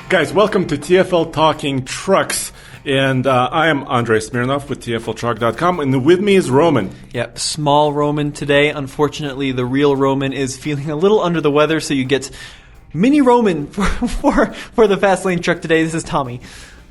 Guys, welcome to TFL Talking Trucks. And I am Andrei Smirnov with TFLtruck.com, and with me is Roman. Yep, small Roman today. Unfortunately, the real Roman is feeling a little under the weather, so you get mini Roman for the Fast Lane truck today. This is Tommy.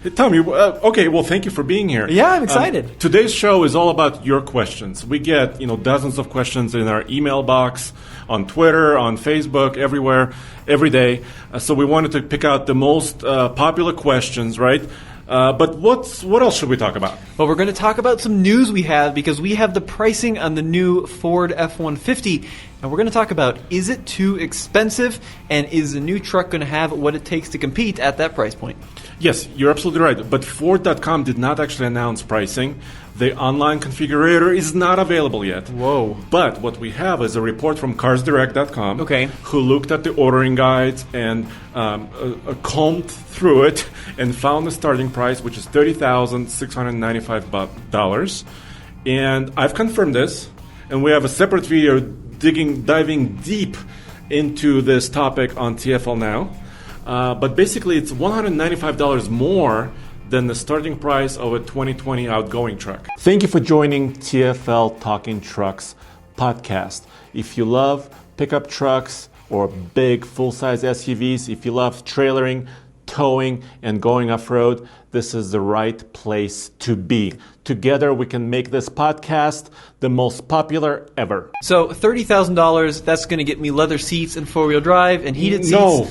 Hey, Tommy, okay, well, thank you for being here. Yeah, I'm excited. Today's show is all about your questions. We get, dozens of questions in our email box, on Twitter, on Facebook, everywhere, every day. So we wanted to pick out the most popular questions, right? But what else should we talk about? Well, we're going to talk about some news we have because we have the pricing on the new Ford F-150, and we're going to talk about, is it too expensive, and is the new truck going to have what it takes to compete at that price point? Yes, you're absolutely right. But Ford.com did not actually announce pricing. The online configurator is not available yet. Whoa. But what we have is a report from CarsDirect.com, okay, who looked at the ordering guides and combed through it and found the starting price, which is $30,695. And I've confirmed this, and we have a separate video diving deep into this topic on TFLnow. But basically, it's $195 more than the starting price of a 2020 outgoing truck. Thank you for joining TFL Talking Trucks podcast. If you love pickup trucks or big full-size SUVs, if you love trailering, towing, and going off-road, this is the right place to be. Together, we can make this podcast the most popular ever. So $30,000, that's going to get me leather seats and four-wheel drive and heated seats? No.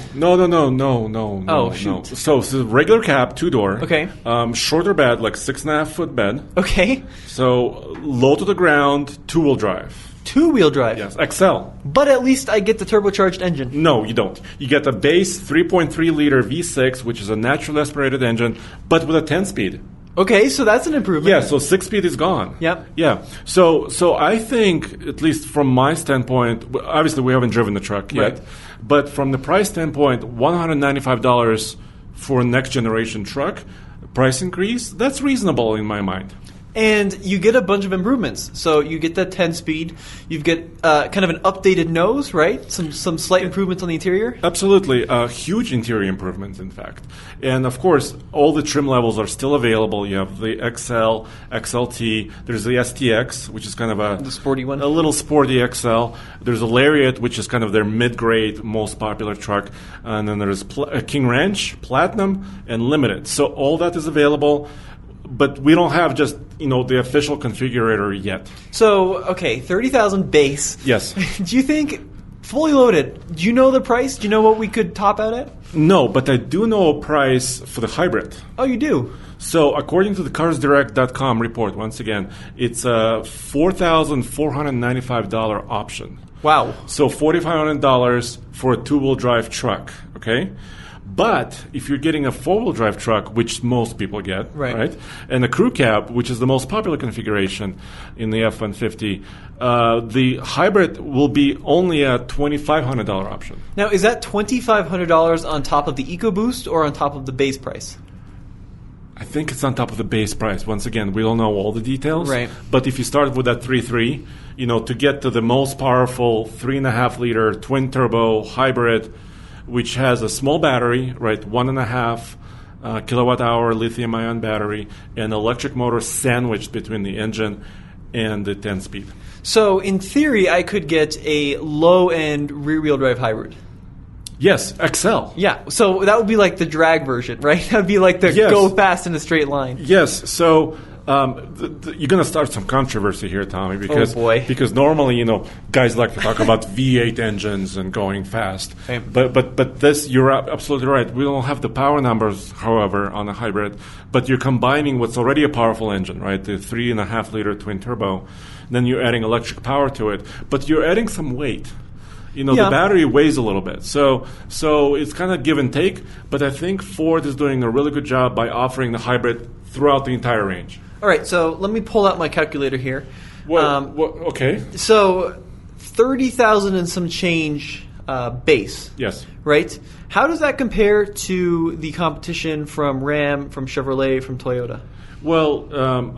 Oh, shoot. So it's a regular cab, two-door. Okay. Shorter bed, like 6.5-foot bed. Okay. So low to the ground, two-wheel drive. Two-wheel drive? Yes, XL. But at least I get the turbocharged engine. No, you don't. You get a base 3.3-liter V6, which is a naturally aspirated engine, but with a 10-speed. Okay, so that's an improvement. Yeah, so 6-speed is gone. Yep. Yeah. So I think, at least from my standpoint, obviously we haven't driven the truck yet, right, but from the price standpoint, $195 for a next-generation truck, price increase, that's reasonable in my mind. And you get a bunch of improvements. So you get that 10-speed. You get kind of an updated nose, right? Some slight improvements on the interior. Absolutely. Huge interior improvements, in fact. And, of course, all the trim levels are still available. You have the XL, XLT. There's the STX, which is kind of the sporty one. A little sporty XL. There's a Lariat, which is kind of their mid-grade, most popular truck. And then there's King Ranch, Platinum, and Limited. So all that is available. But we don't have just, the official configurator yet. So, okay, $30,000 base. Yes. Do you think, fully loaded, do you know the price? Do you know what we could top out at? No, but I do know a price for the hybrid. Oh, you do? So, according to the CarsDirect.com report, once again, it's a $4,495 option. Wow. So, $4,500 for a two-wheel drive truck, okay? But if you're getting a four-wheel drive truck, which most people get, right? And a crew cab, which is the most popular configuration in the F-150, the hybrid will be only a $2,500 option. Now, is that $2,500 on top of the EcoBoost or on top of the base price? I think it's on top of the base price. Once again, we don't know all the details. Right. But if you start with that 3.3, to get to the most powerful 3.5-liter twin-turbo hybrid, which has a small battery, right, 1.5 kilowatt-hour lithium-ion battery, and electric motor sandwiched between the engine and the 10-speed. So, in theory, I could get a low-end rear-wheel drive hybrid. Yes, XL. Yeah, so that would be like the drag version, right? That would be like the go fast in a straight line. Yes, so you're going to start some controversy here, Tommy, because normally, guys like to talk about V8 engines and going fast. Same. But this, you're absolutely right. We don't have the power numbers, however, on a hybrid, but you're combining what's already a powerful engine, right? The 3.5-liter twin turbo. Then you're adding electric power to it, but you're adding some weight. The battery weighs a little bit. So it's kind of give and take, but I think Ford is doing a really good job by offering the hybrid throughout the entire range. All right, so let me pull out my calculator here. Okay. So $30,000 and some change base. Yes. Right? How does that compare to the competition from Ram, from Chevrolet, from Toyota? Well,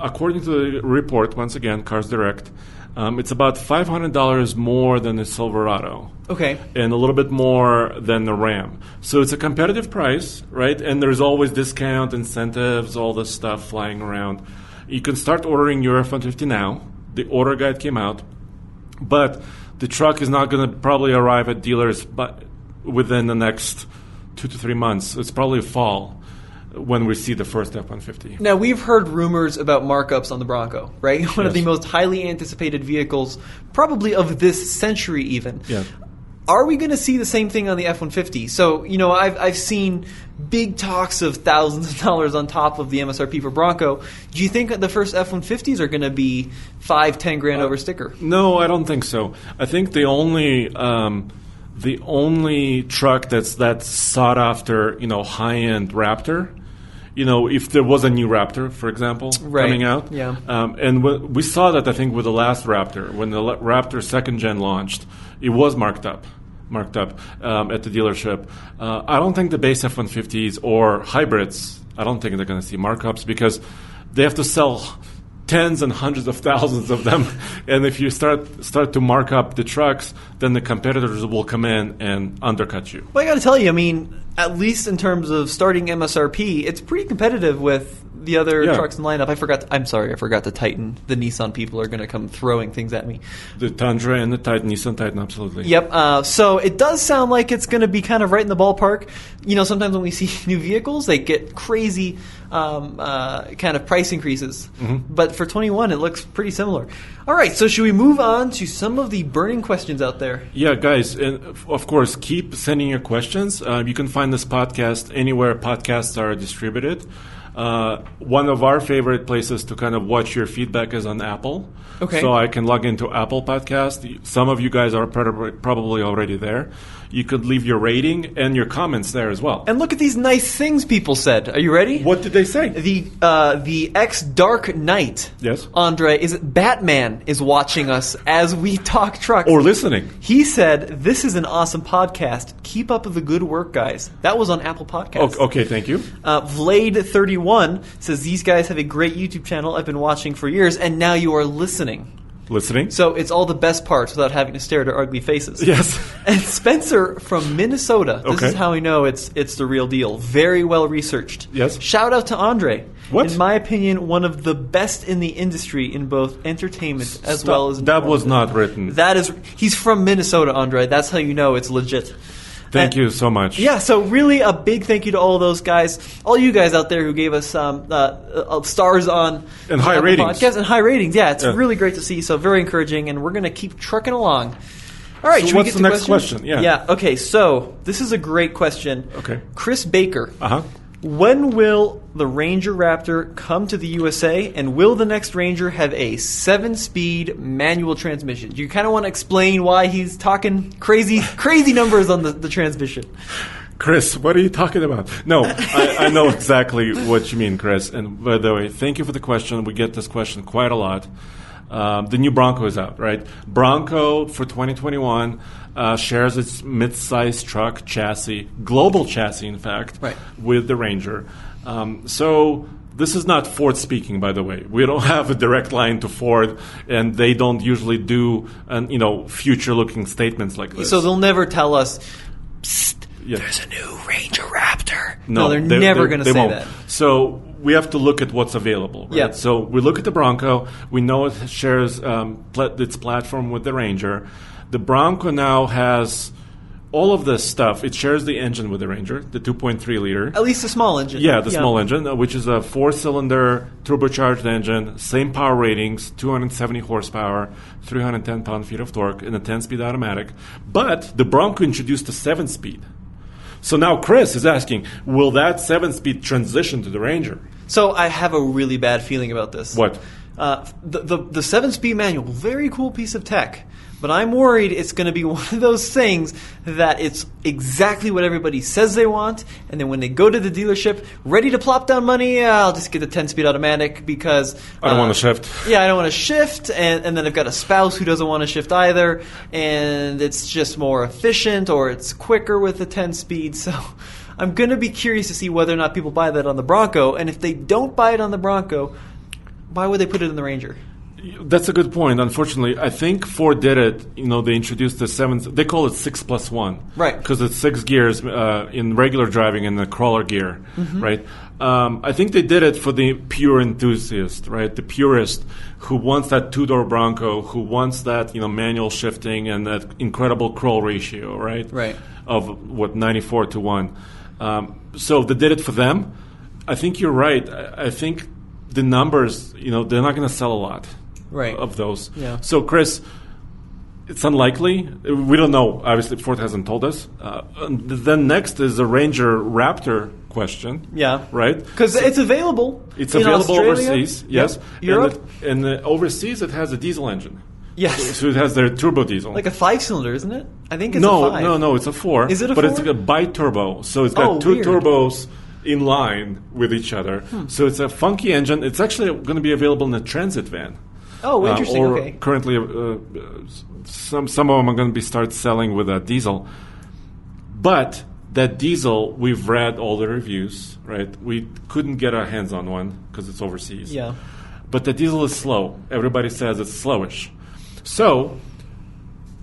according to the report, once again, Cars Direct, It's about $500 more than the Silverado. Okay. And a little bit more than the Ram. So it's a competitive price, right? And there's always discount, incentives, all this stuff flying around. You can start ordering your F-150 now. The order guide came out. But the truck is not going to probably arrive at dealers but within the next 2 to 3 months. It's probably fall when we see the first F-150. Now, we've heard rumors about markups on the Bronco, right? One of the Yes. most highly anticipated vehicles, probably of this century even. Yeah. Are we going to see the same thing on the F-150? So, I've seen big talks of thousands of dollars on top of the MSRP for Bronco. Do you think the first F-150s are going to be $5-10 grand over sticker? No, I don't think so. I think the only truck that's that sought after, high-end Raptor, if there was a new Raptor, for example, coming out. Yeah. And we saw that, I think, with the last Raptor. When the Raptor 2nd Gen launched, it was marked up at the dealership. I don't think the base F-150s or hybrids, I don't think they're going to see markups because they have to sell tens and hundreds of thousands of them. And if you start to mark up the trucks, then the competitors will come in and undercut you. Well, I got to tell you, at least in terms of starting MSRP, it's pretty competitive with the other trucks in the lineup. I forgot the Titan. The Nissan people are going to come throwing things at me. The Tundra and the Titan, Nissan Titan, absolutely. Yep. So it does sound like it's going to be kind of right in the ballpark. Sometimes when we see new vehicles, they get crazy kind of price increases. Mm-hmm. But for 21, it looks pretty similar. All right. So should we move on to some of the burning questions out there? Yeah, guys. And of course, keep sending your questions. You can find this podcast anywhere podcasts are distributed. One of our favorite places to kind of watch your feedback is on Apple. Okay. So I can log into Apple Podcast. Some of you guys are probably already there. You could leave your rating and your comments there as well. And look at these nice things people said. Are you ready? What did they say? The ex-Dark Knight, yes, Andre, Batman is watching us as we talk trucks. Or listening. He said, "This is an awesome podcast. Keep up the good work, guys." That was on Apple Podcasts. Okay, thank you. Vlade31 says, "These guys have a great YouTube channel I've been watching for years, and now you are listening." So it's all the best parts without having to stare at our ugly faces. Yes. And Spencer from Minnesota. This is how we know it's the real deal. Very well researched. Yes. Shout out to Andre. What? In my opinion, one of the best in the industry in both entertainment as well as that was not written. He's from Minnesota, Andre. That's how you know it's legit. Thank you so much. Yeah, so really a big thank you to all those guys, all you guys out there who gave us stars on and high ratings. Podcasts and high ratings. Yeah, it's really great to see. So very encouraging, and we're going to keep trucking along. All right, so what's the next question? Yeah. Okay, so this is a great question. Okay. Chris Baker. Uh-huh. When will the Ranger Raptor come to the USA, and will the next Ranger have a 7-speed manual transmission? Do you kind of want to explain why he's talking crazy numbers on the transmission? Chris, what are you talking about? No, I know exactly what you mean, Chris. And by the way, thank you for the question. We get this question quite a lot. The new Bronco is out, right? Bronco for 2021 shares its mid-size truck chassis, global chassis, in fact, with the Ranger. So this is not Ford speaking, by the way. We don't have a direct line to Ford, and they don't usually do future-looking statements like this. So they'll never tell us, "Psst, there's a new Ranger Raptor." No, they're never going to say that. So we have to look at what's available, right? Yeah. So we look at the Bronco. We know it shares its platform with the Ranger. The Bronco now has all of this stuff. It shares the engine with the Ranger, the 2.3 liter. At least the small engine. Yeah, the small engine, which is a 4-cylinder turbocharged engine, same power ratings, 270 horsepower, 310 pound-feet of torque, and a 10-speed automatic. But the Bronco introduced a 7-speed. So now Chris is asking, will that 7-speed transition to the Ranger? So I have a really bad feeling about this. What? The 7-speed manual, very cool piece of tech. But I'm worried it's going to be one of those things that it's exactly what everybody says they want, and then when they go to the dealership, ready to plop down money, I'll just get the 10-speed automatic because I don't want to shift. Yeah, I don't want to shift, and then I've got a spouse who doesn't want to shift either, and it's just more efficient or it's quicker with the 10-speed. So I'm going to be curious to see whether or not people buy that on the Bronco, and if they don't buy it on the Bronco, why would they put it in the Ranger? That's a good point. Unfortunately, I think Ford did it. They introduced the 7. They call it 6+1, right? Because it's 6 gears in regular driving in the crawler gear, right? I think they did it for the pure enthusiast, right? The purist who wants that 2-door Bronco, who wants that manual shifting and that incredible crawl ratio, right? Right. Of 94 to 1. So they did it for them. I think you're right. I think the numbers, they're not going to sell a lot. Right. Of those. Yeah. So, Chris, it's unlikely. We don't know. Obviously, Ford hasn't told us. Then next is the Ranger Raptor question. Yeah. Right? Because it's available. It's in available Australia, overseas, yes. Europe. And overseas, it has a diesel engine. Yes. So it has their turbo diesel. Like a 5-cylinder, isn't it? I think it's a 5. No, it's a 4. Is it a 4? But it's a bi-turbo. So it's got two weird. turbos in line with each other. So it's a funky engine. It's actually going to be available in a transit van. Oh, interesting. Or Okay. currently, some of them are going to be start selling with a diesel. But that diesel, we've read all the reviews, right? We couldn't get our hands on one because it's overseas. Yeah. But the diesel is slow. Everybody says it's slowish. So,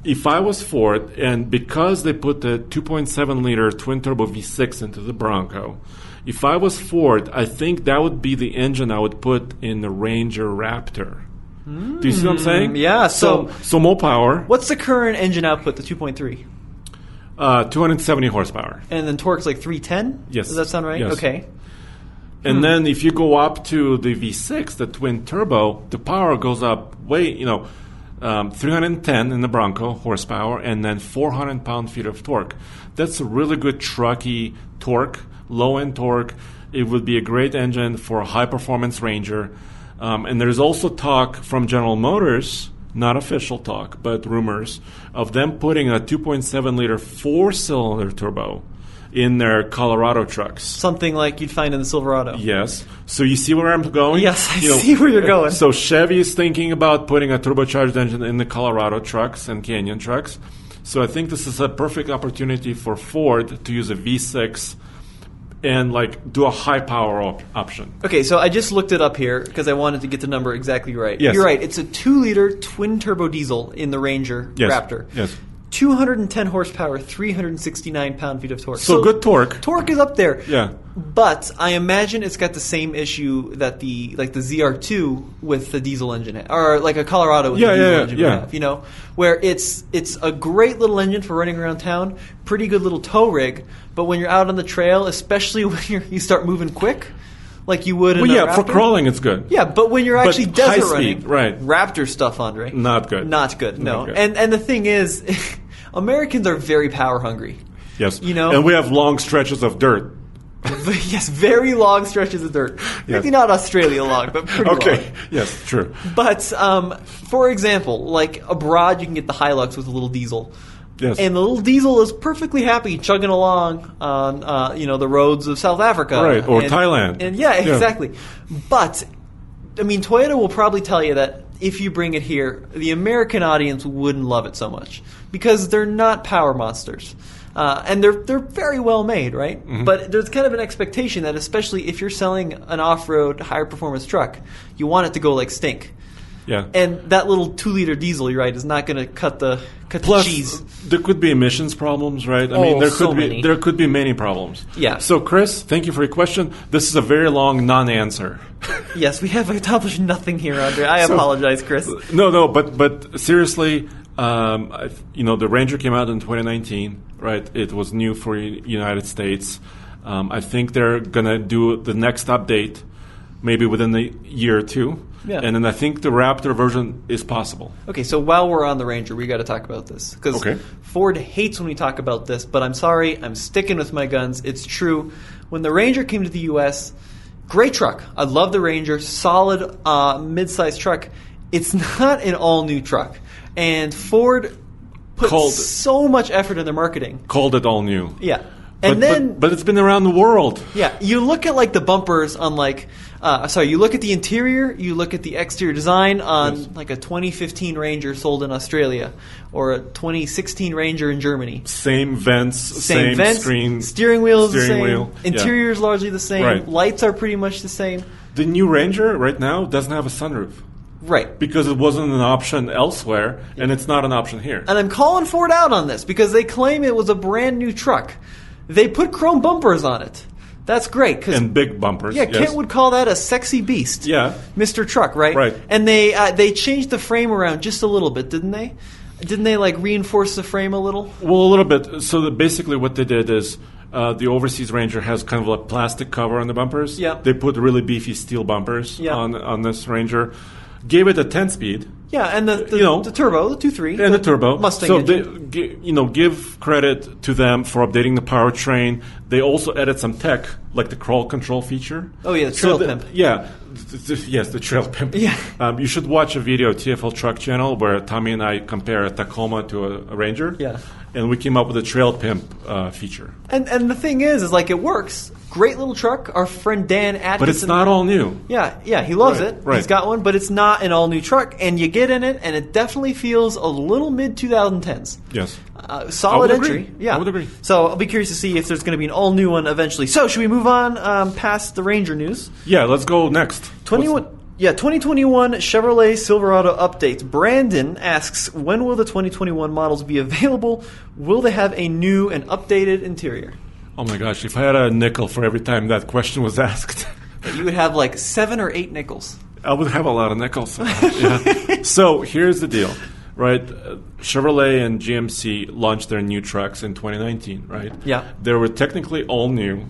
if I was Ford, and because they put the 2.7-liter twin-turbo V6 into the Bronco, if I was Ford, I think that would be the engine I would put in the Ranger Raptor. Do you see what I'm saying? Yeah. So more power. What's the current engine output, the 2.3? 270 horsepower. And then torque's like 310? Yes. Does that sound right? Yes. Okay. And then if you go up to the V6, the twin turbo, the power goes up way, 310 in the Bronco horsepower, and then 400 pound-feet of torque. That's a really good trucky torque, low-end torque. It would be a great engine for a high-performance Ranger. And there's also talk from General Motors, not official talk, but rumors, of them putting a 2.7-liter 4-cylinder turbo in their Colorado trucks. Something like you'd find in the Silverado. Yes. So you see where I'm going? Yes, I see where you're going. So Chevy is thinking about putting a turbocharged engine in the Colorado trucks and Canyon trucks. So I think this is a perfect opportunity for Ford to use a V6 and do a high power option. Okay, so I just looked it up here because I wanted to get the number exactly right. Yes. You're right. It's a 2-liter twin-turbo diesel in the Ranger Raptor. Yes. 210 horsepower, 369 pound-feet of torque. So good torque. Torque is up there. Yeah. But I imagine it's got the same issue that the ZR2 with the diesel engine, or like a Colorado with the diesel engine would have, where it's a great little engine for running around town, pretty good little tow rig, but when you're out on the trail, especially when you start moving quick, like you would in a Raptor. For crawling it's good. Yeah, but when you're actually high desert speed, running, right. Raptor stuff, Andre. Not good. Not good, no. Not good. And the thing is, Americans are very power hungry. Yes. And we have long stretches of dirt. Yes, very long stretches of dirt. Maybe not Australia long, but pretty long. Okay, yes, true. But, for example, like abroad you can get the Hilux with a little diesel. Yes. And the little diesel is perfectly happy chugging along on, the roads of South Africa. Right, or Thailand. And exactly. But, I mean, Toyota will probably tell you that if you bring it here, the American audience wouldn't love it so much because they're not power monsters. And they're very well made, right? Mm-hmm. But there's kind of an expectation that especially if you're selling an off-road, higher performance truck, you want it to go like stink. Yeah. And that little 2-liter diesel, you're right, is not going to cut the cheese. There could be emissions problems, right? I mean, there could be many problems. Yeah. So, Chris, thank you for your question. This is a very long non-answer. Yes, we have accomplished nothing here, Andre. I apologize, Chris. No, but seriously, the Ranger came out in 2019, right? It was new for United States. I think they're going to do the next update maybe within a year or two. Yeah. And then I think the Raptor version is possible. Okay, so while we're on the Ranger, we got to talk about this. Because Ford hates when we talk about this, but I'm sorry, I'm sticking with my guns. It's true. When the Ranger came to the U.S., great truck. I love the Ranger. Solid mid-sized truck. It's not an all-new truck. And Ford put so much effort in their marketing. Called it all new. Yeah. But it's been around the world. Yeah. You look at the bumpers on you look at the interior, you look at the exterior design on a 2015 Ranger sold in Australia or a 2016 Ranger in Germany. Same vents, same screen. Steering wheel is the same. Interior is largely the same. Right. Lights are pretty much the same. The new Ranger right now doesn't have a sunroof. Right. Because it wasn't an option elsewhere, and it's not an option here. And I'm calling Ford out on this because they claim it was a brand new truck. They put chrome bumpers on it. That's great. And big bumpers. Yeah, yes. Kent would call that a sexy beast. Yeah. Mr. Truck, right? Right. And they changed the frame around just a little bit, didn't they? Didn't they like reinforce the frame a little? Well, a little bit. So basically what they did is the Overseas Ranger has kind of a plastic cover on the bumpers. Yeah. They put really beefy steel bumpers on this Ranger. Gave it a 10-speed. Yeah, and the turbo, the 2.3. And the turbo. Mustang so engine. give credit to them for updating the powertrain. They also added some tech, like the crawl control feature. Oh, yeah, the trail pimp. Yeah. Yes, the trail pimp. Yeah. You should watch a video, TFL Truck channel, where Tommy and I compare a Tacoma to a Ranger. Yeah. And we came up with a trail pimp feature. And the thing is like it works. Great little truck. Our friend Dan Atkinson. But it's not all new. Yeah, he loves it. Right. He's got one, but it's not an all-new truck. And you get in it, and it definitely feels a little mid-2010s. Yes. Solid I would entry. agree. Yeah. I would agree. So I'll be curious to see if there's going to be an all-new one eventually. So should we move on past the Ranger news? Yeah, let's go next. 2021 Chevrolet Silverado updates. Brandon asks, when will the 2021 models be available? Will they have a new and updated interior? Oh my gosh, if I had a nickel for every time that question was asked. You would have like 7 or 8 nickels. I would have a lot of nickels. Yeah. So here's the deal, right? Chevrolet and GMC launched their new trucks in 2019, right? Yeah. They were technically all new,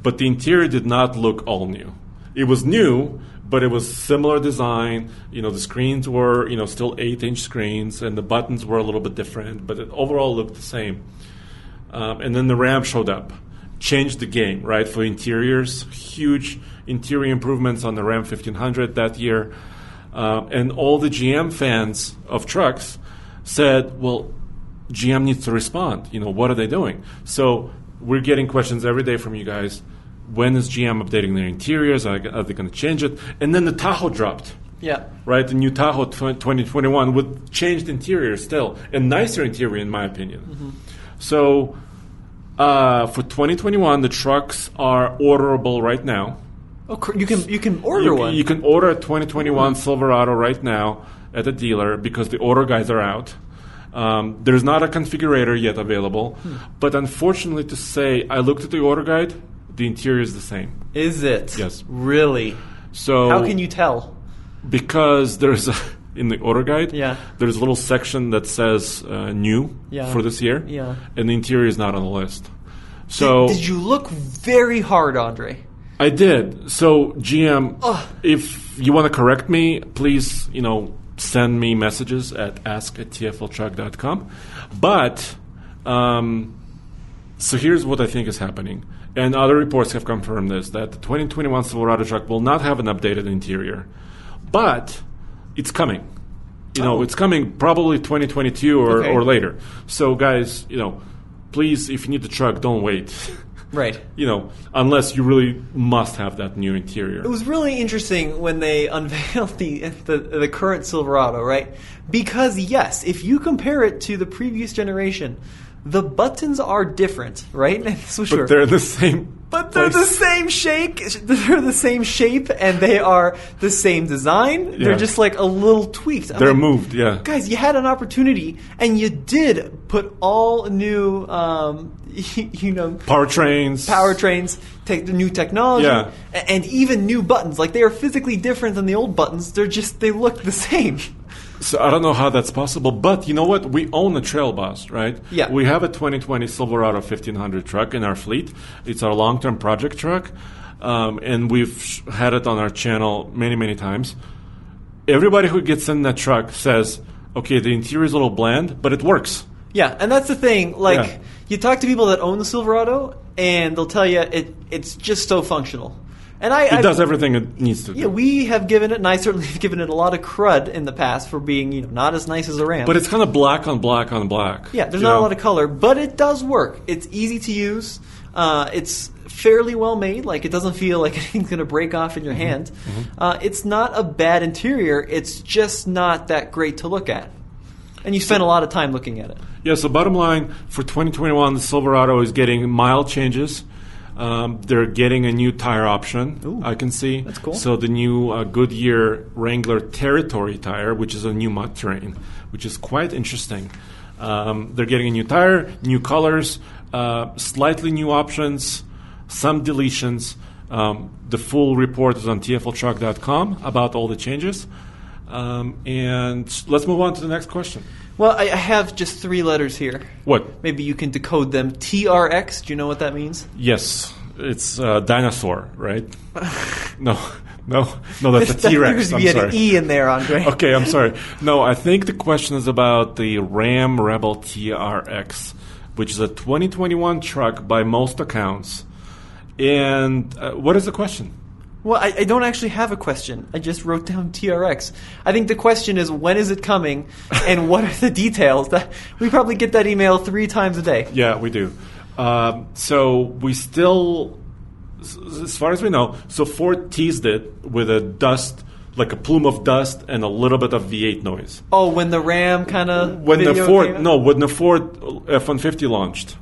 but the interior did not look all new. It was new, but it was similar design. The screens were, still 8-inch screens, and the buttons were a little bit different, but it overall looked the same. And then the Ram showed up, changed the game, right, for interiors. Huge interior improvements on the Ram 1500 that year. And all the GM fans of trucks said, well, GM needs to respond. What are they doing? So we're getting questions every day from you guys. When is GM updating their interiors? Are they going to change it? And then the Tahoe dropped. Yeah. Right? The new Tahoe 2021 with changed interior still. And nicer interior, in my opinion. Mm-hmm. So for 2021, the trucks are orderable right now. Oh, you can order one. You can order a 2021 Silverado right now at the dealer because the order guides are out. There's not a configurator yet available. But unfortunately to say, I looked at the order guide. The interior is the same. Is it? Yes. Really? So how can you tell? Because there's in the order guide, there's a little section that says new for this year, and the interior is not on the list. So did you look very hard, Andre? I did. So GM, if you want to correct me, please, send me messages at ask@tfltruck.com. But so here's what I think is happening. And other reports have confirmed this, that the 2021 Silverado truck will not have an updated interior. But it's coming. It's coming probably 2022 or later. So guys, please, if you need the truck, don't wait. Right. Unless you really must have that new interior. It was really interesting when they unveiled the current Silverado, right? Because yes, if you compare it to the previous generation, the buttons are different, right? But they're the same. But they're the same shape. They're the same shape, and they are the same design. Yeah. They're just like a little tweaked. They're moved, yeah. Guys, you had an opportunity, and you did put all new, powertrains, take the new technology, and even new buttons. Like they are physically different than the old buttons. They look the same. So I don't know how that's possible, but you know what? We own a Trail Boss, right? Yeah. We have a 2020 Silverado 1500 truck in our fleet. It's our long-term project truck, and we've had it on our channel many, many times. Everybody who gets in that truck says, okay, the interior is a little bland, but it works. Yeah, and that's the thing. You talk to people that own the Silverado, and they'll tell you it's just so functional. And it does everything it needs to do. Yeah, we have given it, and I certainly have given it a lot of crud in the past for being, not as nice as a Ram. But it's kind of black on black on black. Yeah, there's not a lot of color, but it does work. It's easy to use. It's fairly well made. Like it doesn't feel like anything's going to break off in your hand. Mm-hmm. It's not a bad interior. It's just not that great to look at. And you spend a lot of time looking at it. Yeah, so bottom line, for 2021, the Silverado is getting mild changes. They're getting a new tire option. Ooh, I can see. that's cool. So the new Goodyear Wrangler Territory tire, which is a new mud terrain, which is quite interesting. They're getting a new tire, new colors, slightly new options, some deletions. The full report is on TFLtruck.com about all the changes. And let's move on to the next question. Well, I have just 3 letters here. What? Maybe you can decode them. TRX, do you know what that means? Yes, it's dinosaur, right? No, that's a T-Rex. There's I'm be sorry. an E in there, Andre. Okay, I'm sorry. No, I think the question is about the Ram Rebel TRX, which is a 2021 truck by most accounts. And what is the question? Well, I don't actually have a question. I just wrote down TRX. I think the question is, when is it coming, and what are the details? We probably get that email 3 times a day. Yeah, we do. So we still, as far as we know, so Ford teased it with a dust, like a plume of dust and a little bit of V8 noise. Oh, when the Ram kind of When the Ford F-150 launched.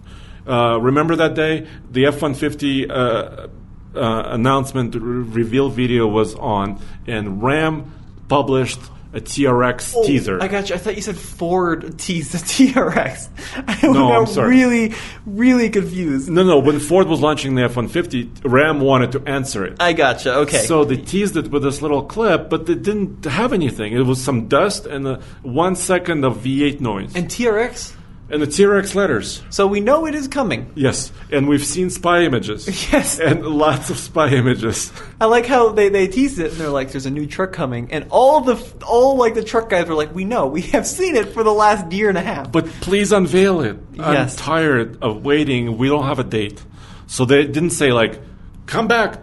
Remember that day? The F-150 announcement reveal video was on, and Ram published a TRX teaser. I got you. I thought you said Ford teased the TRX. I No, I'm got sorry. really, really confused. No. When Ford was launching the F-150, Ram wanted to answer it. I gotcha. Okay. So they teased it with this little clip, but they didn't have anything. It was some dust and 1 second of V8 noise. And TRX? And the TRX letters. So we know it is coming. Yes. And we've seen spy images. Yes. And lots of spy images. I like how they teased it and they're like, "There's a new truck coming," and all the truck guys were like, "We know, we have seen it for the last year and a half." But please unveil it. Yes. I'm tired of waiting. We don't have a date. So they didn't say, like, come back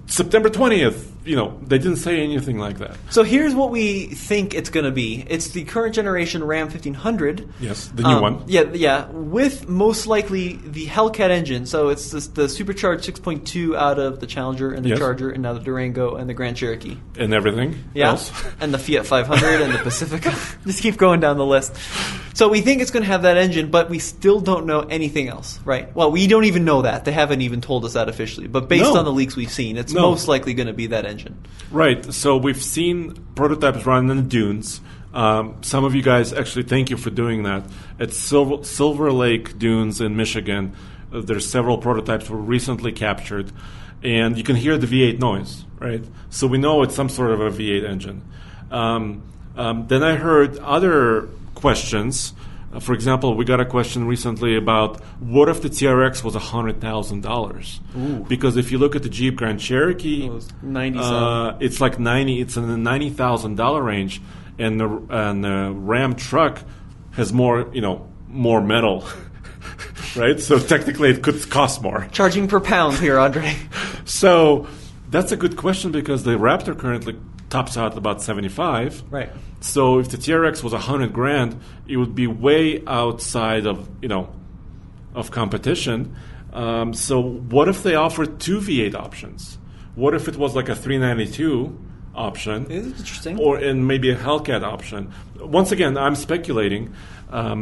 September 20th. They didn't say anything like that. So here's what we think it's going to be. It's the current generation Ram 1500. Yes, the new one. Yeah, with most likely the Hellcat engine. So it's the supercharged 6.2 out of the Challenger and the Yes. Charger and now the Durango and the Grand Cherokee. And everything else. And the Fiat 500 and the Pacifica. Just keep going down the list. So we think it's going to have that engine, but we still don't know anything else, right? Well, we don't even know that. They haven't even told us that officially. But based on the leaks we've seen, it's most likely going to be that engine. Right. So we've seen prototypes run in the dunes. Some of you guys, actually, thank you for doing that. At Silver Lake Dunes in Michigan, there's several prototypes were recently captured. And you can hear the V8 noise, right? So we know it's some sort of a V8 engine. Then I heard other questions. For example, we got a question recently about what if the TRX was $100,000? Because if you look at the Jeep Grand Cherokee, It was 97. it's like it's in the $90,000 range, and the Ram truck has more metal, right? So technically, it could cost more. Charging per pound here, Andre. So that's a good question because the Raptor currently tops out about 75. Right. So if the TRX was $100,000, it would be way outside of competition. So what if they offered 2 V8 options? What if it was like a 392 option? This is interesting. And maybe a Hellcat option. Once again, I'm speculating.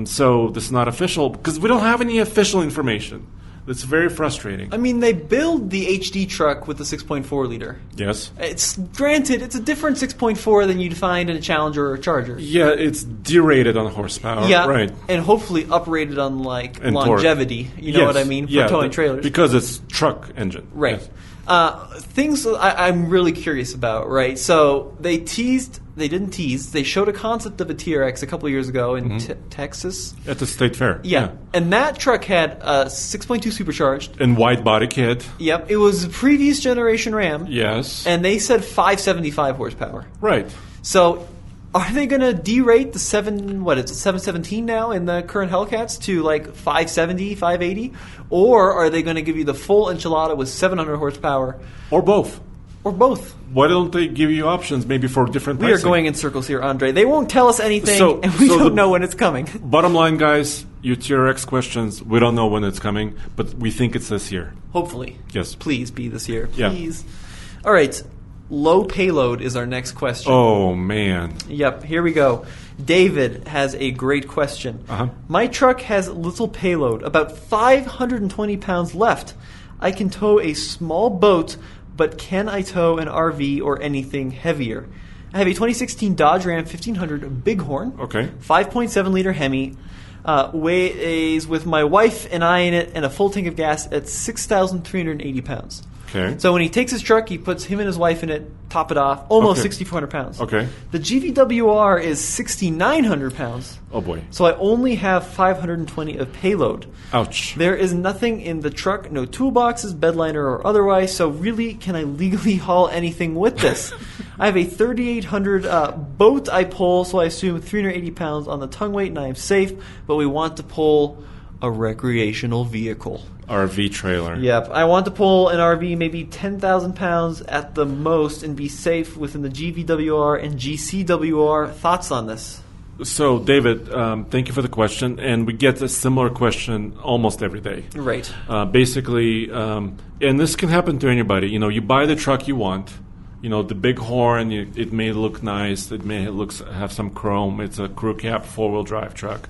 So this is not official because we don't have any official information. It's very frustrating. I mean, they build the HD truck with the 6.4 liter. Yes. It's granted, it's a different 6.4 than you'd find in a Challenger or a Charger. Yeah, it's derated on horsepower. Yeah, Right. and hopefully uprated on And longevity. torque. You know what I mean? For towing trailers. Because it's truck engine. Right. Yes. Things I'm really curious about, right? So they didn't tease, they showed a concept of a TRX a couple of years ago in Texas. At the State Fair. Yeah. And that truck had a 6.2 supercharged. And wide body kit. Yep. It was a previous generation Ram. Yes. And they said 575 horsepower. Right. So are they going to derate the 717 now in the current Hellcats to like 570, 580? Or are they going to give you the full enchilada with 700 horsepower? Or both. Or both? Why don't they give you options maybe for different We pricing? are going in circles here, Andre. They won't tell us anything, So- and we so don't the- know when it's coming. Bottom line, guys, your TRX questions, we don't know when it's coming, but we think it's this year. Hopefully. Yes. Please be this year. Yeah. Please. All right. Low payload is our next question. Oh, man. Yep, here we go. David has a great question. Uh-huh. My truck has little payload, about 520 pounds left. I can tow a small boat, but can I tow an RV or anything heavier? I have a 2016 Dodge Ram 1500 Bighorn. Okay. 5.7 liter Hemi. Weighs with my wife and I in it and a full tank of gas at 6,380 pounds. Okay. So when he takes his truck, he puts him and his wife in it, top it off, almost 6,400 pounds. Okay. The GVWR is 6,900 pounds. Oh boy. So I only have 520 of payload. Ouch. There is nothing in the truck, no toolboxes, bedliner, or otherwise, so really, can I legally haul anything with this? I have a 3,800 boat I pull, so I assume 380 pounds on the tongue weight, and I am safe, but we want to pull a recreational vehicle. RV trailer. Yep. I want to pull an RV maybe 10,000 pounds at the most and be safe within the GVWR and GCWR. Thoughts on this? So, David, thank you for the question. And we get a similar question almost every day. Right. Basically, and this can happen to anybody. You know, you buy the truck you want. You know, the big horn, it may look nice. It may have some chrome. It's a crew cab 4-wheel drive truck.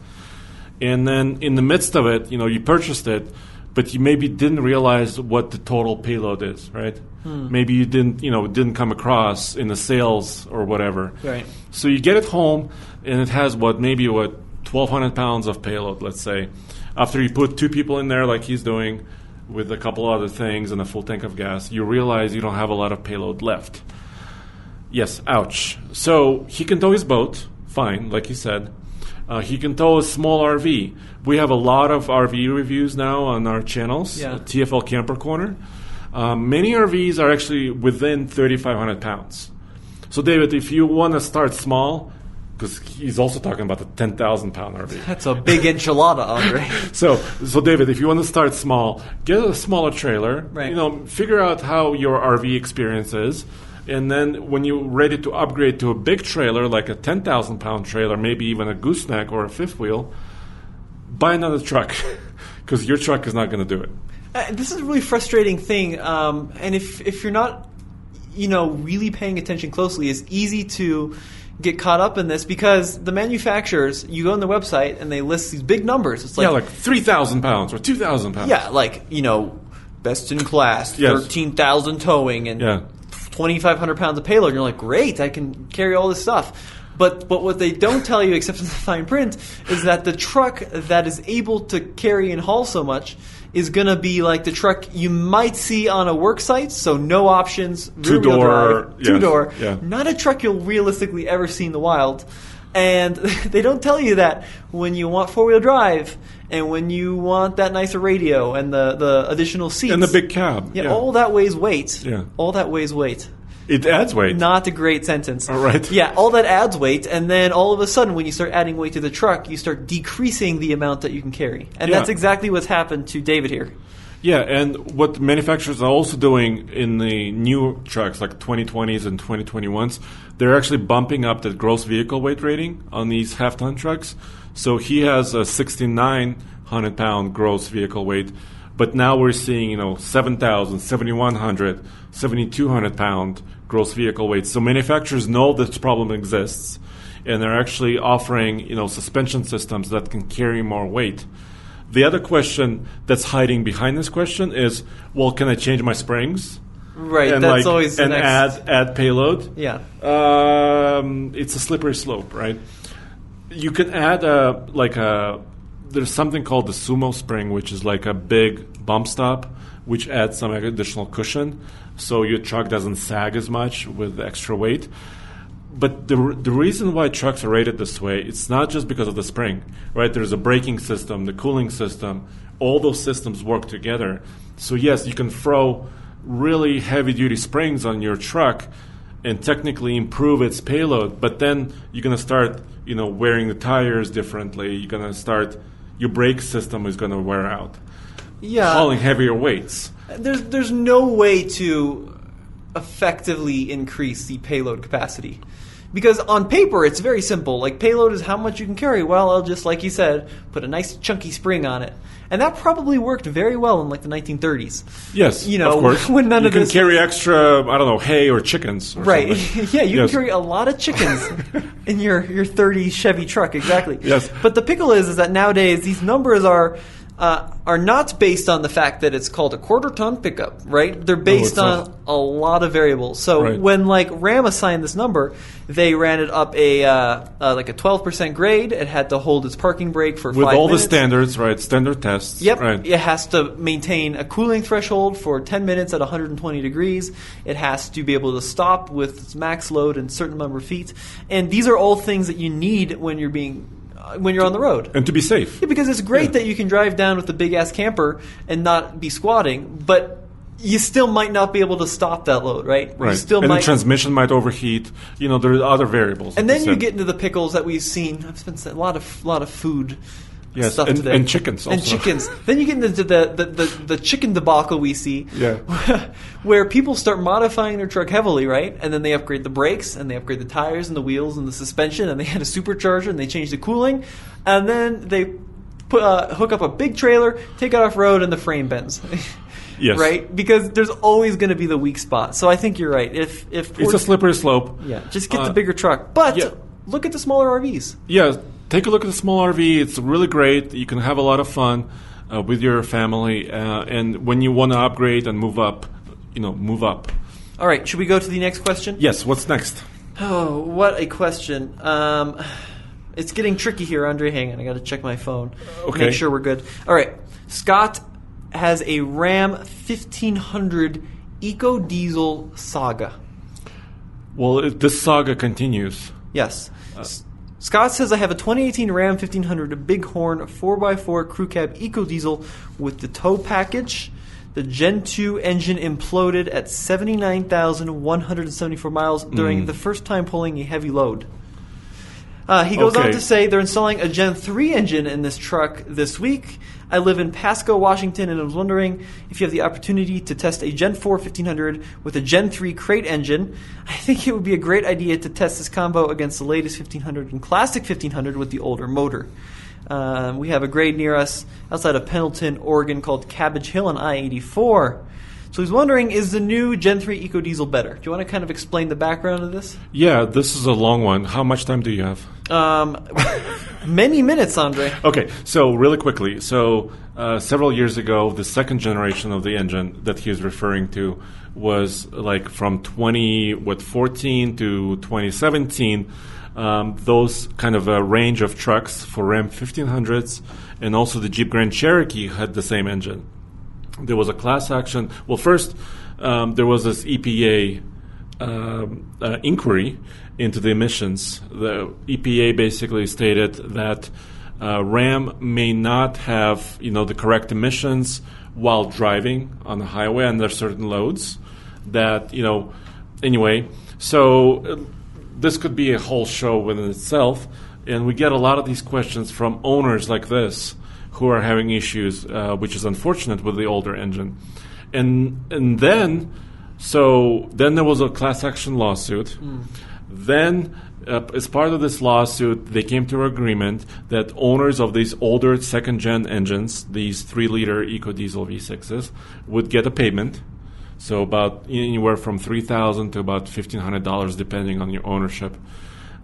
And then in the midst of it, you know, you purchased it, but you maybe didn't realize what the total payload is, right? Maybe you didn't come across in the sales or whatever. Right. So you get it home, and it has maybe 1,200 pounds of payload, let's say. After you put 2 people in there like he's doing with a couple other things and a full tank of gas, you realize you don't have a lot of payload left. Yes, ouch. So he can tow his boat, fine, like you said. He can tow a small RV. We have a lot of RV reviews now on our channels, TFL Camper Corner. Many RVs are actually within 3,500 pounds. So, David, if you want to start small, because he's also talking about the 10,000 pound RV. That's a big enchilada, Andre. So, David, if you want to start small, get a smaller trailer. Right. You know, figure out how your RV experience is. And then when you're ready to upgrade to a big trailer, like a 10,000 pound trailer, maybe even a gooseneck or a fifth wheel, buy another truck, because your truck is not going to do it. This is a really frustrating thing, and if you're not, really paying attention closely, it's easy to get caught up in this, because the manufacturers, you go on the website and they list these big numbers. It's like 3,000 pounds or 2,000 pounds. Yeah, best in class, yes. 13,000 towing, and 2,500 pounds of payload. You're like, great, I can carry all this stuff. But what they don't tell you, except in the fine print, is that the truck that is able to carry and haul so much is going to be like the truck you might see on a work site, so no options, rear-wheel drive, two-door. Yeah. Not a truck you'll realistically ever see in the wild. And they don't tell you that when you want four-wheel drive and when you want that nicer radio and the additional seats. And the big cab. Yeah, all that weighs weight. Yeah. All that weighs weight. It adds weight. Not a great sentence. All right. Yeah, all that adds weight, and then all of a sudden, when you start adding weight to the truck, you start decreasing the amount that you can carry. And that's exactly what's happened to David here. Yeah, and what manufacturers are also doing in the new trucks, like 2020s and 2021s, they're actually bumping up the gross vehicle weight rating on these half-ton trucks. So he has a 6,900-pound gross vehicle weight, but now we're seeing, 7,000, 7,100, 7,200-pound gross vehicle weight. So manufacturers know this problem exists, and they're actually offering, suspension systems that can carry more weight. The other question that's hiding behind this question is, well, can I change my springs? Right, and that's always the next... add payload? Yeah. It's a slippery slope, right? You can add there's something called the sumo spring, which is like a big bump stop, which adds some additional cushion, so your truck doesn't sag as much with the extra weight. But the reason why trucks are rated this way, it's not just because of the spring, right? There's a braking system, the cooling system. All those systems work together. So yes, you can throw really heavy-duty springs on your truck and technically improve its payload, but then you're going to start, wearing the tires differently. You're going to start, your brake system is going to wear out. Yeah. Hauling heavier weights. There's no way to effectively increase the payload capacity. Because on paper, it's very simple. Like, payload is how much you can carry. Well, I'll just, like you said, put a nice chunky spring on it. And that probably worked very well in, the 1930s. Yes, of course. When none you of this... can carry extra, hay or chickens or right. something. Yeah, you can carry a lot of chickens in your 30 Chevy truck, exactly. Yes. But the pickle is that nowadays these numbers are are not based on the fact that it's called a quarter-ton pickup, right? They're based on a lot of variables. So when like Ram assigned this number, they ran it up like a 12% grade. It had to hold its parking brake for 5 minutes. With all the standards, right? Standard tests. Yep. Right. It has to maintain a cooling threshold for 10 minutes at 120 degrees. It has to be able to stop with its max load and a certain number of feet. And these are all things that you need when you're on the road. And to be safe. Yeah, because it's great that you can drive down with a big-ass camper and not be squatting, but you still might not be able to stop that load, right? Right. You still the transmission might overheat. There are other variables. And then you get into the pickles that we've seen. I've spent a lot of food stuff today. And chickens also. And chickens. Then you get into the chicken debacle we see, where people start modifying their truck heavily, right? And then they upgrade the brakes, and they upgrade the tires, and the wheels, and the suspension, and they add a supercharger, and they change the cooling, and then they hook up a big trailer, take it off-road, and the frame bends. Yes. Right? Because there's always going to be the weak spot. So I think you're right. If it's a slippery slope. Yeah, just get the bigger truck. But look at the smaller RVs. Yeah, take a look at the small RV. It's really great. You can have a lot of fun with your family. And when you want to upgrade and move up, move up. All right, should we go to the next question? Yes, what's next? Oh, what a question. It's getting tricky here, Andre. Hang on, I got to check my phone. Okay. Make sure we're good. All right, Scott has a Ram 1500 Eco Diesel saga. Well, this saga continues. Yes. Scott says, I have a 2018 Ram 1500 Bighorn 4x4 crew cab Eco Diesel with the tow package. The Gen 2 engine imploded at 79,174 miles during the first time pulling a heavy load. He goes on to say they're installing a Gen 3 engine in this truck this week. I live in Pasco, Washington, and I was wondering if you have the opportunity to test a Gen 4 1500 with a Gen 3 crate engine. I think it would be a great idea to test this combo against the latest 1500 and classic 1500 with the older motor. We have a grade near us outside of Pendleton, Oregon called Cabbage Hill on I-84. So he's wondering, is the new Gen 3 Eco Diesel better? Do you want to kind of explain the background of this? Yeah, this is a long one. How much time do you have? Many minutes, Andre. Okay, so really quickly. So several years ago, the second generation of the engine that he is referring to was like from 2014 to 2017. Those kind of a range of trucks for Ram 1500s and also the Jeep Grand Cherokee had the same engine. There was a class action. Well, first, there was this EPA inquiry into the emissions. The EPA basically stated that Ram may not have, the correct emissions while driving on the highway under certain loads. That, anyway. So this could be a whole show within itself. And we get a lot of these questions from owners like this who are having issues, which is unfortunate with the older engine. And then there was a class action lawsuit. Then, as part of this lawsuit, they came to an agreement that owners of these older second-gen engines, these 3-liter EcoDiesel V6s, would get a payment. So about anywhere from $3,000 to about $1,500, depending on your ownership.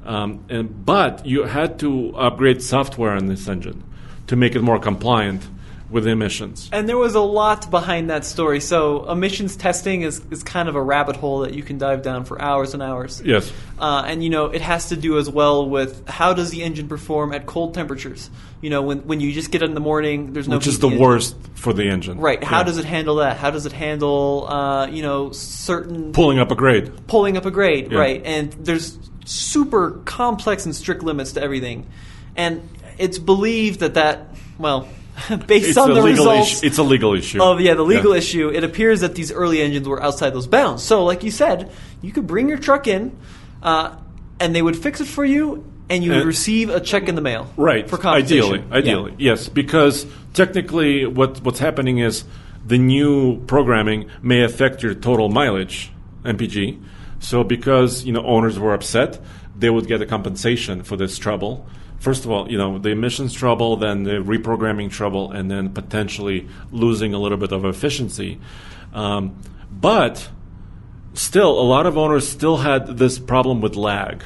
But you had to upgrade software on this engine to make it more compliant with emissions. And there was a lot behind that story. So emissions testing is kind of a rabbit hole that you can dive down for hours and hours. Yes. And it has to do as well with how does the engine perform at cold temperatures. When you just get it in the morning, there's no heat. Which is the worst for the engine. Right. How does it handle that? How does it handle, certain... Pulling up a grade, yeah. Right. And there's super complex and strict limits to everything. And it's believed that based on the results... It's a legal issue. Oh, yeah, the legal issue. It appears that these early engines were outside those bounds. So, like you said, you could bring your truck in, and they would fix it for you, and you would receive a check in the mail. Right. For compensation. Ideally, yes. Because technically what's happening is the new programming may affect your total mileage, MPG. So because, owners were upset, they would get a compensation for this trouble. First of all, the emissions trouble, then the reprogramming trouble, and then potentially losing a little bit of efficiency. But still, a lot of owners still had this problem with lag.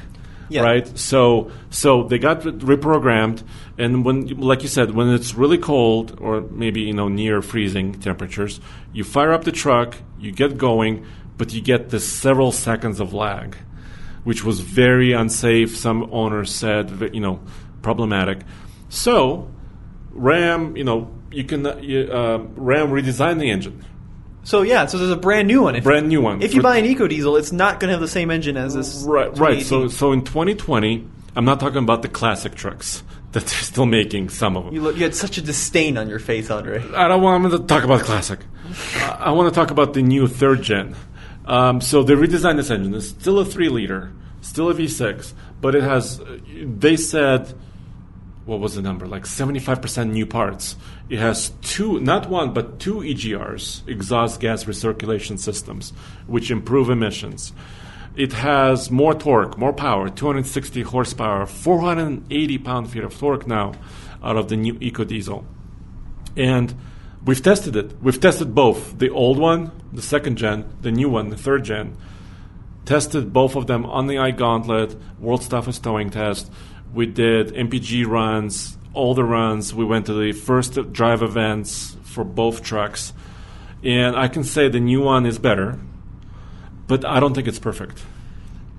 Yeah. right? So they got reprogrammed, and when, like you said, when it's really cold or maybe near freezing temperatures, you fire up the truck, you get going, but you get this several seconds of lag, which was very unsafe. Some owners said, problematic. So Ram, Ram redesigned the engine. So there's a brand new one. Brand new one. If you buy an EcoDiesel, it's not going to have the same engine as this. Right. So in 2020, I'm not talking about the classic trucks that they're still making. Some of them. You had such a disdain on your face, Andre. I don't want to talk about classic. I want to talk about the new third gen. So they redesigned this engine. It's still a 3-liter, still a V6, but it has. They said, what was the number? Like 75% new parts. It has not one, but two EGRs, exhaust gas recirculation systems, which improve emissions. It has more torque, more power, 260 horsepower, 480 pound-feet of torque now out of the new EcoDiesel. And we've tested it. We've tested both, the old one, the second gen, the new one, the third gen. Tested both of them on the iGauntlet, World's Toughest Towing Test. We did MPG runs, all the runs. We went to the first drive events for both trucks. And I can say the new one is better, but I don't think it's perfect.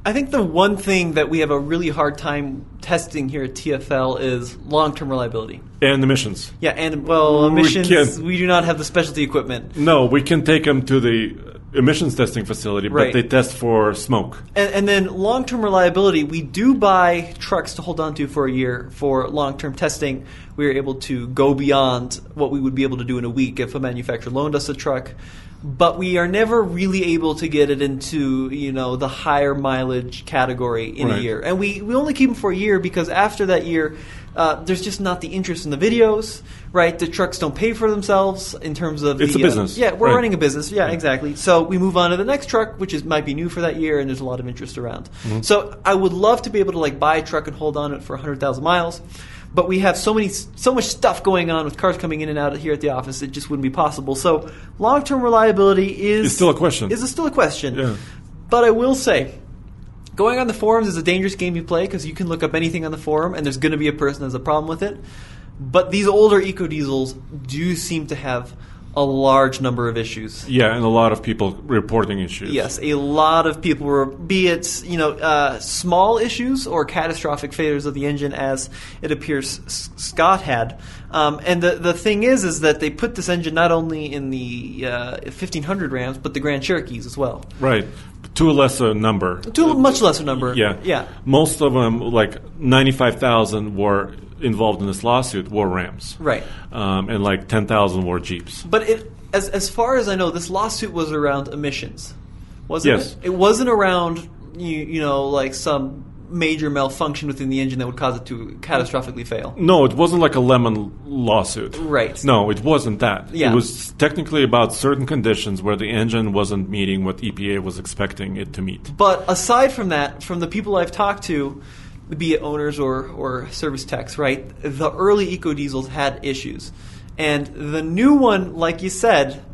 I think the one thing that we have a really hard time testing here at TFL is long-term reliability. And emissions. Yeah, and, emissions, we do not have the specialty equipment. No, we can take them to the emissions testing facility, right. But they test for smoke. And then long-term reliability, we do buy trucks to hold on to for a year for long-term testing. We are able to go beyond what we would be able to do in a week if a manufacturer loaned us a truck. But we are never really able to get it into, the higher mileage category in a year. And we only keep them for a year because after that year, there's just not the interest in the videos, right? The trucks don't pay for themselves in terms of it's a business. Yeah, we're running a business. Yeah, exactly. So we move on to the next truck, which might be new for that year, and there's a lot of interest around. Mm-hmm. So I would love to be able to buy a truck and hold on to it for 100,000 miles. But we have so much stuff going on with cars coming in and out here at the office, it just wouldn't be possible. So long-term reliability is still a question. Still a question. Yeah. But I will say, going on the forums is a dangerous game you play because you can look up anything on the forum and there's going to be a person that has a problem with it. But these older EcoDiesels do seem to have a large number of issues. Yeah, and a lot of people reporting issues. Yes, a lot of people were, be it small issues or catastrophic failures of the engine, as it appears Scott had. And the thing is that they put this engine not only in the 1500 Rams, but the Grand Cherokees as well. Right, to a lesser number. To a much lesser number. Yeah. Most of them, like 95,000, were involved in this lawsuit were Rams. Right. And like 10,000 were Jeeps. But as far as I know, this lawsuit was around emissions, wasn't it? It wasn't around, like some major malfunction within the engine that would cause it to catastrophically fail. No, it wasn't like a lemon lawsuit. Right. No, it wasn't that. Yeah. It was technically about certain conditions where the engine wasn't meeting what EPA was expecting it to meet. But aside from that, from the people I've talked to, be it owners or service techs, right, the early EcoDiesels had issues. And the new one, like you said,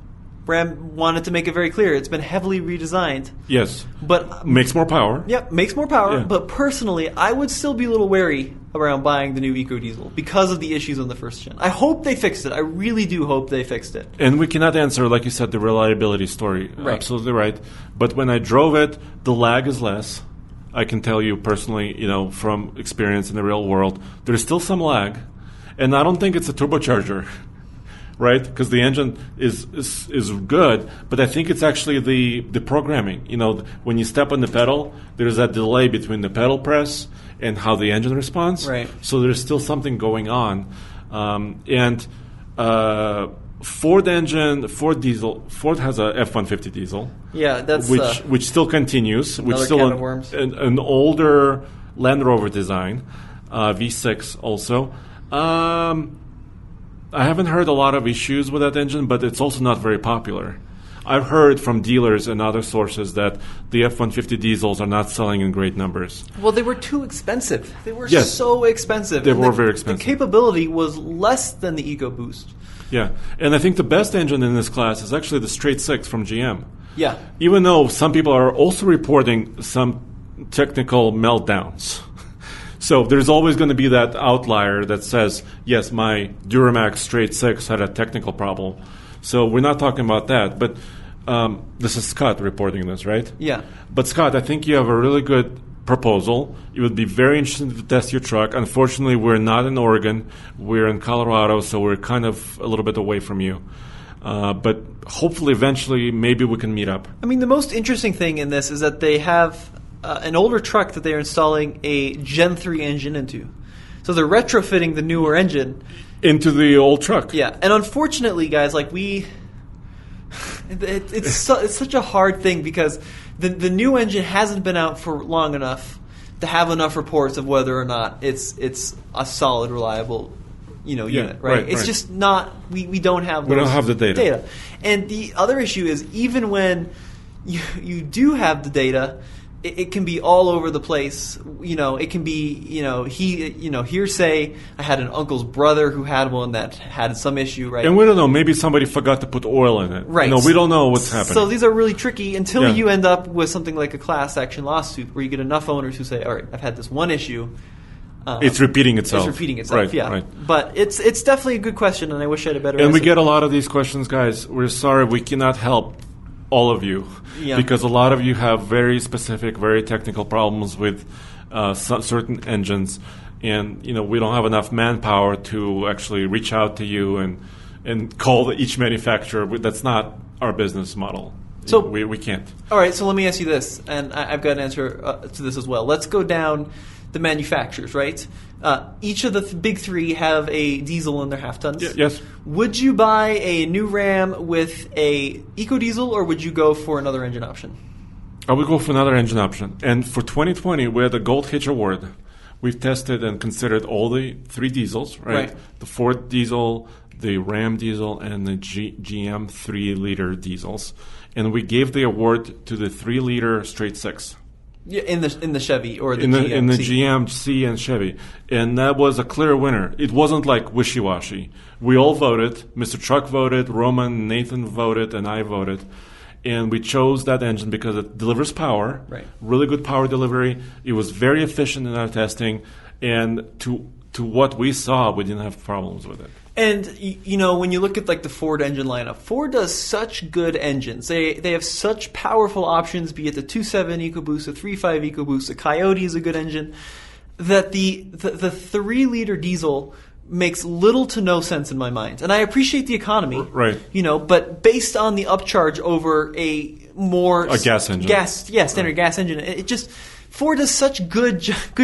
Ram wanted to make it very clear, it's been heavily redesigned. Yes. But makes more power. Yep, makes more power. Yeah. But personally, I would still be a little wary around buying the new EcoDiesel because of the issues on the first gen. I hope they fixed it. I really do hope they fixed it. And we cannot answer, like you said, the reliability story. Right. Absolutely right. But when I drove it, the lag is less. I can tell you personally, from experience in the real world, there's still some lag. And I don't think it's a turbocharger, right? Because the engine is good, but I think it's actually the programming. When you step on the pedal, there's that delay between the pedal press and how the engine responds. Right. So there's still something going on. Ford diesel. Ford has a F-150 diesel. Yeah, that's which still continues. Which still can of worms. An older Land Rover design, V6 also. I haven't heard a lot of issues with that engine, but it's also not very popular. I've heard from dealers and other sources that the F-150 diesels are not selling in great numbers. Well, they were too expensive. They were so expensive. They were very expensive. The capability was less than the EcoBoost. Yeah, and I think the best engine in this class is actually the straight six from GM. Yeah. Even though some people are also reporting some technical meltdowns. So there's always going to be that outlier that says, yes, my Duramax Straight 6 had a technical problem. So we're not talking about that. But this is Scott reporting this, right? Yeah. But Scott, I think you have a really good proposal. It would be very interesting to test your truck. Unfortunately, we're not in Oregon. We're in Colorado, so we're kind of a little bit away from you. But hopefully, eventually, maybe we can meet up. I mean, the most interesting thing in this is that they have an older truck that they are installing a Gen 3 engine into. So they're retrofitting the newer engine into the old truck. Yeah, and unfortunately, guys, like it's such a hard thing because the new engine hasn't been out for long enough to have enough reports of whether or not it's a solid, reliable, unit, right? It's just not. We don't have. We don't have the data. And the other issue is even when you do have the data, it can be all over the place. It can be, hearsay. I had an uncle's brother who had one that had some issue, right? And we don't know. Maybe somebody forgot to put oil in it. Right. We don't know what's happening. So these are really tricky until you end up with something like a class action lawsuit where you get enough owners who say, all right, I've had this one issue. It's repeating itself. Right. But it's definitely a good question, and I wish I had a better answer. And we get a lot of these questions, guys. We're sorry we cannot help all of you because a lot of you have very specific, very technical problems with certain engines, and we don't have enough manpower to actually reach out to you and call each manufacturer. That's not our business model. So we can't. All right. So let me ask you this, and I've got an answer to this as well. Let's go down the manufacturers, right? Each of the big three have a diesel in their half tons. Yes. Would you buy a new Ram with a EcoDiesel, or would you go for another engine option? I would go for another engine option. And for 2020, we had the Gold Hitch Award. We've tested and considered all the three diesels, right? The Ford diesel, the Ram diesel, and the GM 3-liter diesels. And we gave the award to the 3-liter straight 6. Yeah, in the Chevy or the GMC. GMC. In the GMC and Chevy. And that was a clear winner. It wasn't like wishy-washy. We all voted. Mr. Truck voted, Roman, Nathan voted, and I voted. And we chose that engine because it delivers power, really good power delivery. It was very efficient in our testing. And to what we saw, we didn't have problems with it. And, when you look at like the Ford engine lineup, Ford does such good engines. They have such powerful options, be it the 2.7 EcoBoost, the 3.5 EcoBoost, the Coyote is a good engine, that the 3-liter diesel makes little to no sense in my mind. And I appreciate the economy, right? But based on the upcharge over a gas engine, standard gas engine, it just Ford does such good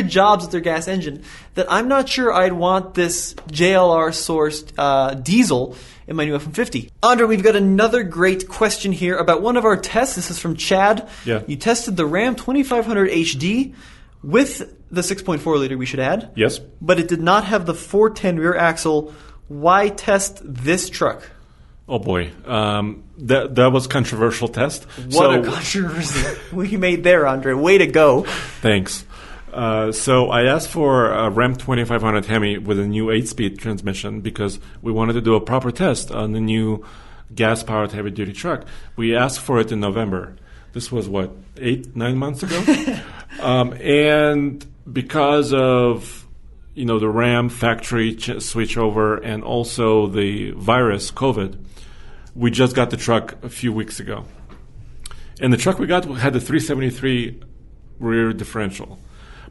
jobs with their gas engine that I'm not sure I'd want this JLR sourced diesel in my new F-150. Andre, we've got another great question here about one of our tests. This is from Chad. Yeah. You tested the Ram 2500 HD with the 6.4 liter, we should add. Yes. But it did not have the 410 rear axle. Why test this truck? Oh boy, that was a controversial test. What a controversy we made there, Andre. Way to go. Thanks. So I asked for a Ram 2500 Hemi with a new 8-speed transmission because we wanted to do a proper test on the new gas-powered heavy-duty truck. We asked for it in November. This was, 9 months ago? And because of the Ram factory switchover and also the virus, COVID, we just got the truck a few weeks ago. And the truck we got had the 373 rear differential.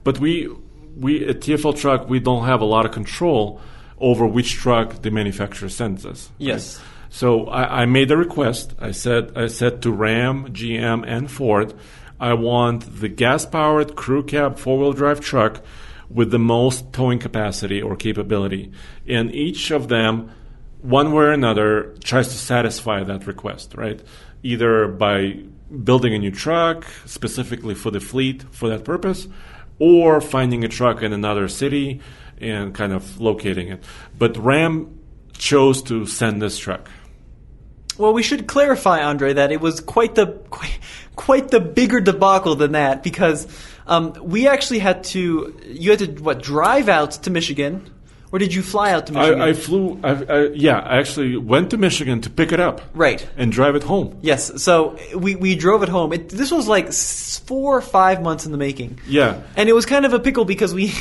But we at TFL Truck, we don't have a lot of control over which truck the manufacturer sends us. Yes. Right? So I made a request. I said to Ram, GM, and Ford, I want the gas-powered crew cab 4-wheel drive truck with the most towing capacity or capability. And each of them, one way or another, tries to satisfy that request, right? Either by building a new truck specifically for the fleet for that purpose, or finding a truck in another city and kind of locating it. But Ram chose to send this truck. Well, we should clarify, Andre, that it was quite the bigger debacle than that because we actually you had to drive out to Michigan Or did you fly out to Michigan? I flew. I actually went to Michigan to pick it up. Right. And drive it home. Yes. So we drove it home. This was like 4 or 5 months in the making. Yeah. And it was kind of a pickle because we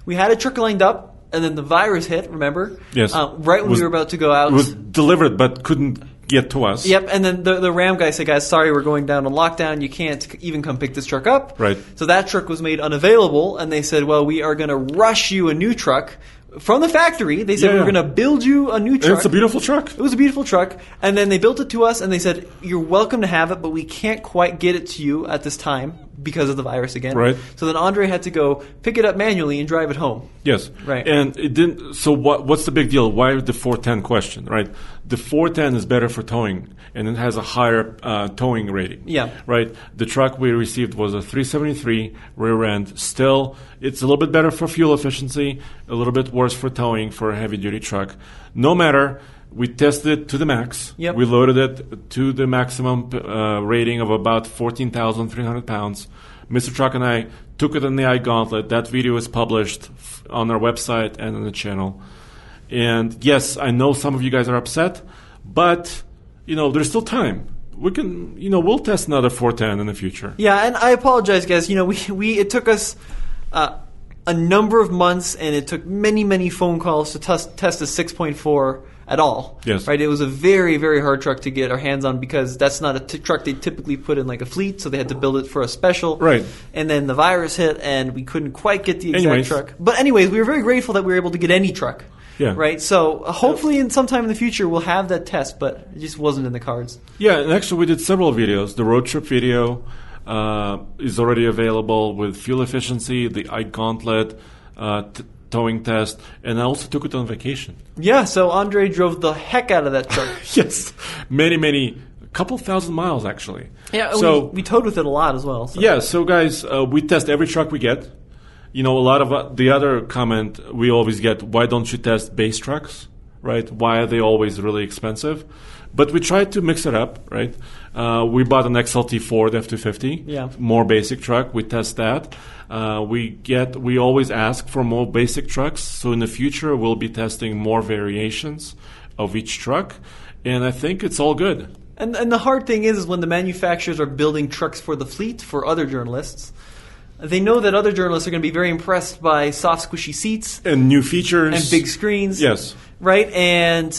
had a truck lined up, and then the virus hit, remember? Yes. Right when we were about to go out. It was delivered, but couldn't get to us. Yep, and then the Ram guy said, guys, sorry, we're going down on lockdown. You can't even come pick this truck up. Right. So that truck was made unavailable, and they said, well, we are going to rush you a new truck. From the factory, they said, we're going to build you a new truck. And it's a beautiful truck. It was a beautiful truck. And then they built it to us, and they said, you're welcome to have it, but we can't quite get it to you at this time because of the virus again. Right. So then Andre had to go pick it up manually and drive it home. Yes. Right. And it didn't. So what's the big deal? Why the 410 question, right? The 410 is better for towing, and it has a higher towing rating. Yeah. Right. The truck we received was a 373 rear end. Still, it's a little bit better for fuel efficiency, a little bit worse for towing for a heavy duty truck. No matter. We tested it to the max. Yep. We loaded it to the maximum rating of about 14,300 pounds. Mr. Truck and I took it on the iGauntlet. That video is published on our website and on the channel. And yes, I know some of you guys are upset, but there's still time. We can, we'll test another 410 in the future. Yeah, and I apologize, guys. It took us a number of months, and it took many phone calls to test a 6.4 at all. Yes. Right? It was a very, very hard truck to get our hands on because that's not a truck they typically put in like a fleet, so they had to build it for a special. Right. And then the virus hit, and we couldn't quite get the exact truck. But anyways, we were very grateful that we were able to get any truck. Yeah. Right? So hopefully in sometime in the future we'll have that test, but it just wasn't in the cards. Yeah, and actually we did several videos. The road trip video is already available with fuel efficiency, the iGauntlet, towing test, and I also took it on vacation. Yeah, so Andre drove the heck out of that truck. Yes, many, a couple thousand miles actually. Yeah, so we towed with it a lot as well. So. Yeah, so guys, we test every truck we get. A lot of the other comment we always get, why don't you test base trucks, right? Why are they always really expensive? But we tried to mix it up, right? We bought an XLT Ford F-250, yeah. More basic truck. We test that. We always ask for more basic trucks. So in the future, we'll be testing more variations of each truck. And I think it's all good. And the hard thing is when the manufacturers are building trucks for the fleet, for other journalists, they know that other journalists are going to be very impressed by soft, squishy seats. And new features. And big screens. Yes. Right? And,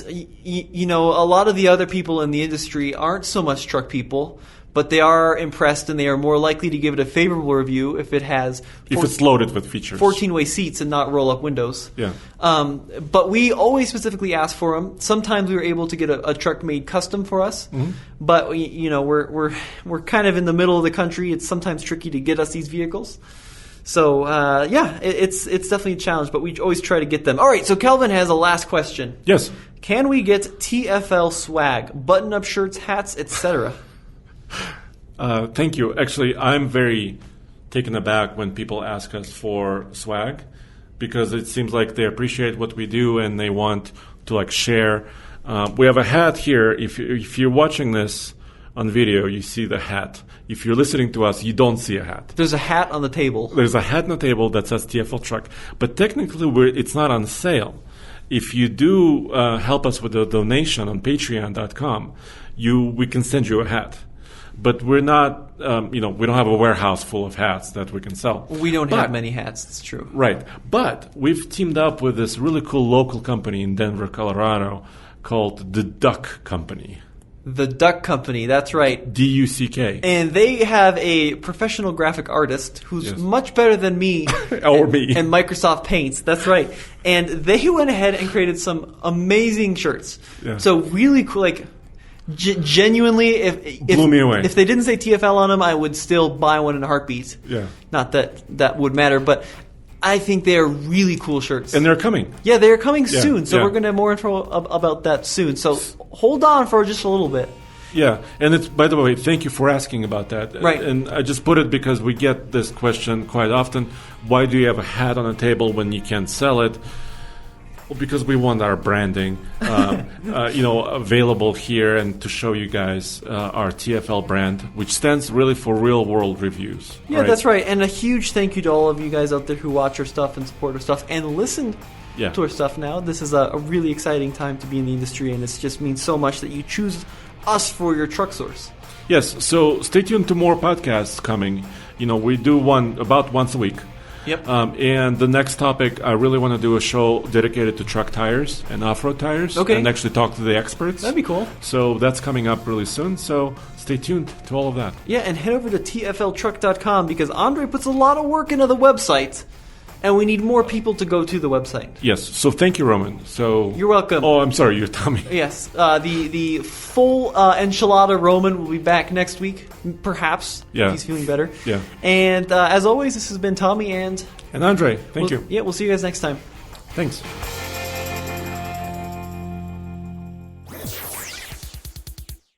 a lot of the other people in the industry aren't so much truck people, but they are impressed and they are more likely to give it a favorable review if it has... If it's loaded with features. 14-way seats and not roll-up windows. Yeah. But we always specifically ask for them. Sometimes we were able to get a truck made custom for us. Mm-hmm. But, we're kind of in the middle of the country. It's sometimes tricky to get us these vehicles. So, it's definitely a challenge, but we always try to get them. All right, so Kelvin has a last question. Yes. Can we get TFL swag, button-up shirts, hats, etc.? Thank you. Actually, I'm very taken aback when people ask us for swag because it seems like they appreciate what we do and they want to share. We have a hat here. If you're watching this on video, you see the hat. If you're listening to us, you don't see a hat. There's a hat on the table. There's a hat on the table that says TFL Truck, but technically it's not on sale. If you do help us with a donation on patreon.com, we can send you a hat. But we're not, we don't have a warehouse full of hats that we can sell. We don't have many hats, that's true. Right. But we've teamed up with this really cool local company in Denver, Colorado called The Duck Company. The Duck Company, that's right. DUCK. And they have a professional graphic artist who's much better than me. Or me. And Microsoft Paints, that's right. And they went ahead and created some amazing shirts. Yeah. So really cool, genuinely, blew me away. If they didn't say TFL on them, I would still buy one in a heartbeat. Yeah. Not that would matter, but I think they are really cool shirts. And they're coming. Yeah, they're coming soon. So we're going to have more info about that soon. So hold on for just a little bit. Yeah, and it's, by the way, thank you for asking about that. Right. And I just put it because we get this question quite often. Why do you have a hat on a table when you can't sell it? Well, because we want our branding, available here and to show you guys our TFL brand, which stands really for real world reviews. Yeah, right? That's right. And a huge thank you to all of you guys out there who watch our stuff and support our stuff and listen tour stuff now. This is a really exciting time to be in the industry, and it just means so much that you choose us for your truck source. Yes, so stay tuned to more podcasts coming. We do one about once a week. Yep. And the next topic, I really want to do a show dedicated to truck tires and off-road tires. Okay. And actually talk to the experts. That'd be cool. So that's coming up really soon. So stay tuned to all of that. Yeah, and head over to TFLtruck.com because Andre puts a lot of work into the website, and we need more people to go to the website. Yes. So thank you, Roman. So you're welcome. Oh, I'm sorry. You're Tommy. Yes. The full enchilada Roman will be back next week, perhaps. Yeah. If he's feeling better. Yeah. And as always, this has been Tommy and Andre. Thank you. Yeah, we'll see you guys next time. Thanks.